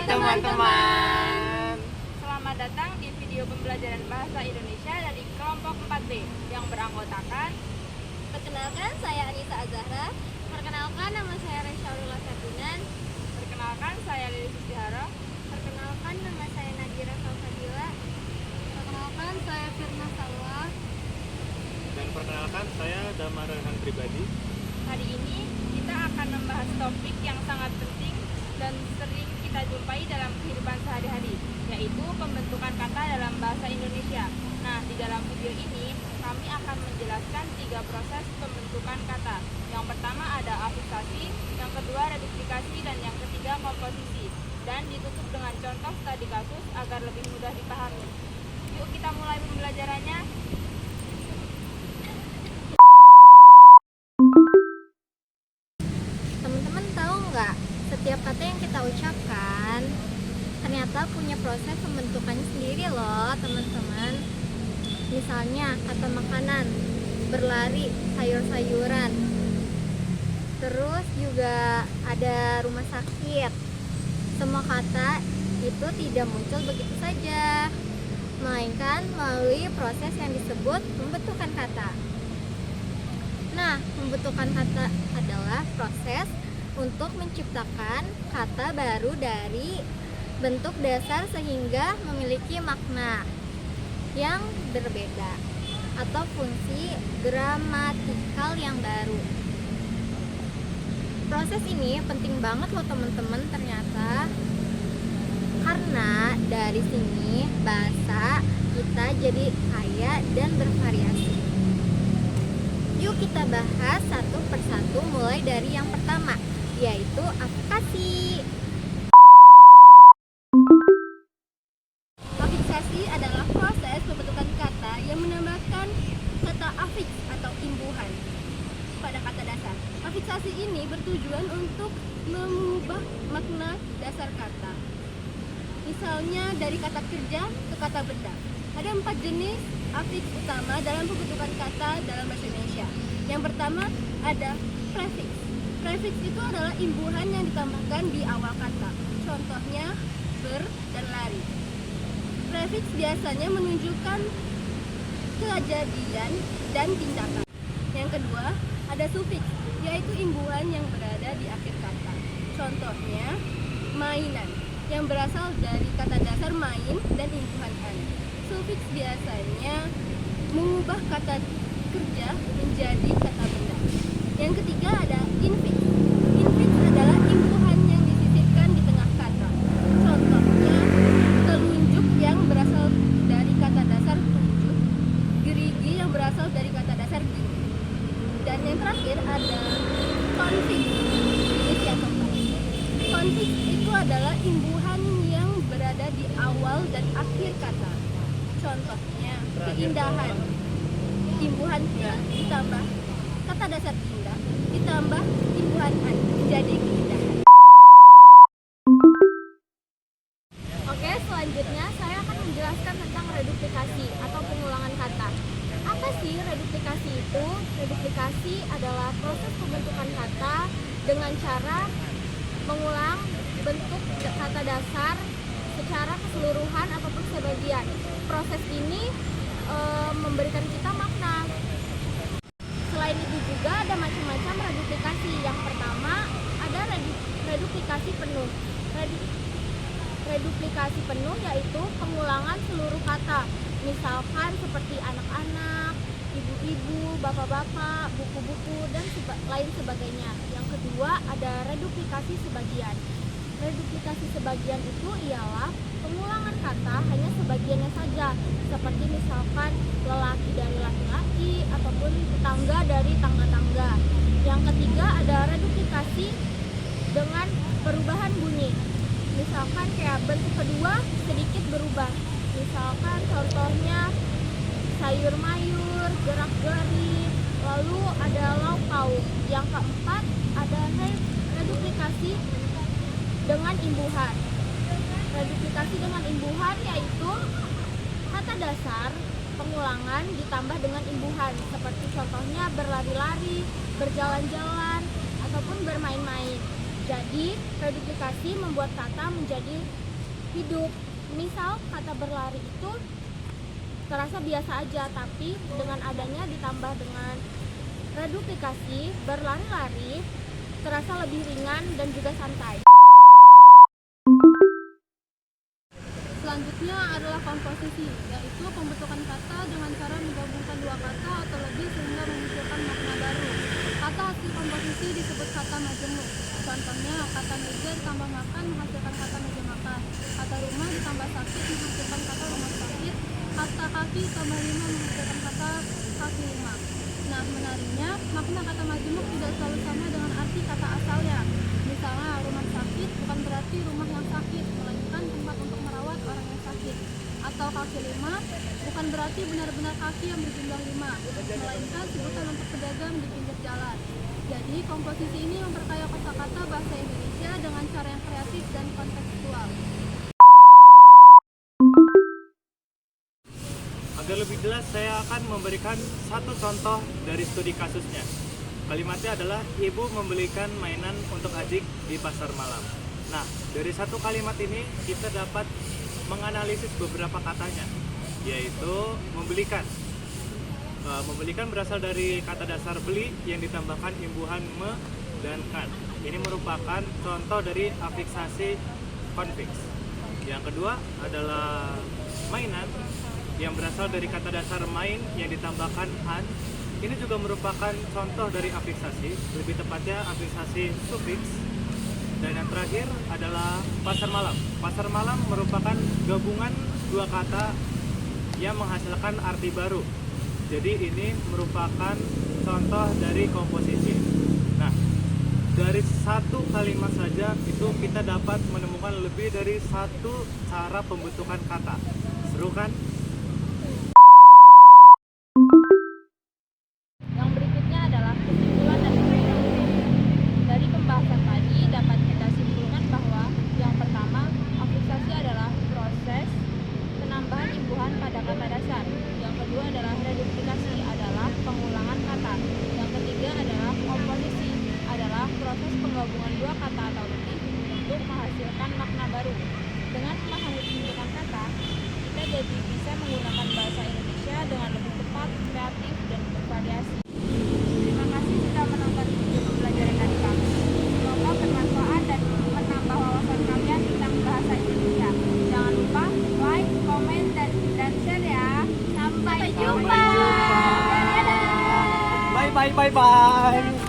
teman-teman. Selamat datang di video pembelajaran bahasa Indonesia dari kelompok 4B yang beranggotakan. Perkenalkan, saya Anissa Azahra. Perkenalkan, nama saya Resyaulullah Sabunan. Perkenalkan, saya Lili Sustihara. Perkenalkan, nama saya Nadira Salsabila. Perkenalkan, saya Firna Salwa. Dan perkenalkan, saya Damar Rehan Pribadi. Hari ini kita akan membahas topik yang sangat penting dan sering kita jumpai dalam kehidupan sehari-hari, yaitu pembentukan kata dalam bahasa Indonesia. Nah, di dalam video ini kami akan menjelaskan 3 proses pembentukan kata. Yang pertama ada afiksasi, yang kedua reduplikasi, dan yang ketiga komposisi. Dan ditutup dengan contoh studi kasus agar lebih mudah dipahami. Yuk kita mulai pembelajarannya. Teman-teman tahu nggak, setiap kata yang kita ucapkan ternyata punya proses pembentukannya sendiri loh teman-teman. Misalnya kata makanan, berlari, sayur-sayuran. Terus juga ada rumah sakit. Semua kata itu tidak muncul begitu saja, melainkan melalui proses yang disebut pembentukan kata. Nah, pembentukan kata adalah proses untuk menciptakan kata baru dari bentuk dasar sehingga memiliki makna yang berbeda atau fungsi gramatikal yang baru. Proses ini penting banget loh teman-teman ternyata, karena dari sini bahasa kita jadi kaya dan bervariasi. Yuk kita bahas satu persatu mulai dari yang pertama, yaitu afiksasi. Afiksasi adalah proses pembentukan kata yang menambahkan kata afiks atau imbuhan pada kata dasar. Afiksasi ini bertujuan untuk mengubah makna dasar kata. Misalnya dari kata kerja ke kata benda. Ada 4 jenis afiks utama dalam pembentukan kata dalam bahasa Indonesia. Yang pertama ada prefiks. Prefiks itu adalah imbuhan yang ditambahkan di awal kata. Contohnya ber dan lari. Prefiks biasanya menunjukkan kejadian dan tindakan. Yang kedua ada sufiks, yaitu imbuhan yang berada di akhir kata. Contohnya mainan, yang berasal dari kata dasar main dan imbuhan an. Sufiks biasanya mengubah kata kerja menjadi kata benda. Yang ketiga ada infiks. Infiks adalah imbuhan yang disisipkan di tengah kata. Contohnya telunjuk yang berasal dari kata dasar tunjuk, gerigi yang berasal dari kata dasar gigi. Dan yang terakhir ada konfiks. Jenis yang keempat. Konfiks itu adalah imbuhan yang berada di awal dan akhir kata. Contohnya keindahan, imbuhan ditambah kata dasar indah ditambah imbuhan an menjadi keindahan. Oke, selanjutnya saya akan menjelaskan tentang reduplikasi atau pengulangan kata. Apa sih reduplikasi itu? Reduplikasi adalah proses pembentukan kata dengan cara mengulang bentuk kata dasar secara keseluruhan ataupun sebagian. Proses ini memberikan kita makna. Selain itu juga ada macam-macam reduplikasi. Yang pertama ada reduplikasi penuh. Reduplikasi penuh yaitu pengulangan seluruh kata. Misalkan seperti anak-anak, ibu-ibu, bapak-bapak, buku-buku, dan lain sebagainya. Yang kedua ada reduplikasi sebagian. Reduplikasi sebagian itu ialah pengulangan kata hanya sebagiannya saja, seperti misalkan lelaki dari laki-laki ataupun tetangga dari tangga-tangga. Yang ketiga ada reduplikasi dengan perubahan bunyi. Misalkan kayak bentuk kedua sedikit berubah. Misalkan contohnya sayur mayur, gerak-gerik, lalu ada lauk pauk. Yang keempat ada reduplikasi dengan imbuhan. Reduplikasi dengan imbuhan yaitu kata dasar pengulangan ditambah dengan imbuhan, seperti contohnya berlari-lari, berjalan-jalan, ataupun bermain-main. Jadi, reduplikasi membuat kata menjadi hidup. Misal, kata berlari itu terasa biasa aja, tapi dengan adanya ditambah dengan reduplikasi, berlari-lari terasa lebih ringan dan juga santai. Selanjutnya adalah komposisi, yaitu pembentukan kata dengan cara menggabungkan dua kata atau lebih sehingga memunculkan makna baru. Kata hasil komposisi disebut kata majemuk. Contohnya, kata meja ditambah makan menghasilkan kata meja makan. Kata rumah ditambah sakit menghasilkan kata rumah sakit. Kata kaki tambah lima menghasilkan kata kaki lima. Nah, menariknya, makna kata majemuk tidak selalu sama dengan arti kata asalnya. Misalnya, rumah sakit bukan berarti rumah yang sakit, melainkan tempat untuk merawat orang yang sakit. Atau kaki lima bukan berarti benar-benar kaki yang berjumlah 5, melainkan sebutan untuk pedagang di pinggir jalan. Jadi, komposisi ini memperkaya kosakata bahasa Indonesia dengan cara yang kreatif dan kontekstual. Agar lebih jelas, saya akan memberikan satu contoh dari studi kasusnya. Kalimatnya adalah, ibu membelikan mainan untuk adik di pasar malam. Nah, dari satu kalimat ini kita dapat menganalisis beberapa katanya, yaitu membelikan. Membelikan berasal dari kata dasar beli yang ditambahkan imbuhan me dan kan. Ini merupakan contoh dari afiksasi konfiks. Yang kedua adalah mainan yang berasal dari kata dasar main yang ditambahkan an. Ini juga merupakan contoh dari afiksasi, lebih tepatnya afiksasi sufiks. Dan yang terakhir adalah pasar malam. Pasar malam merupakan gabungan dua kata yang menghasilkan arti baru. Jadi ini merupakan contoh dari komposisi. Nah, dari satu kalimat saja itu kita dapat menemukan lebih dari satu cara pembentukan kata. Seru kan? Yang berikutnya adalah kesimpulan dan rekomendasi. Dari pembahasan tadi dapat kita simpulkan bahwa yang pertama, afiksasi adalah proses penambahan imbuhan pada kata dasar. Yang kedua adalah reduplikasi, adalah pengulangan kata. Yang ketiga adalah komposisi, adalah proses penggabungan dua kata atau lebih untuk menghasilkan makna baru. Dengan memahami pembentukan kata, kita jadi bisa menggunakan bahasa Indonesia dengan lebih cepat, kreatif, dan bervariasi. Terima kasih sudah menonton video pembelajaran dari kami. Semoga bermanfaat dan menambah wawasan kalian tentang bahasa Indonesia. Jangan lupa like, komen, dan share ya. Sampai jumpa. Bye bye bye bye.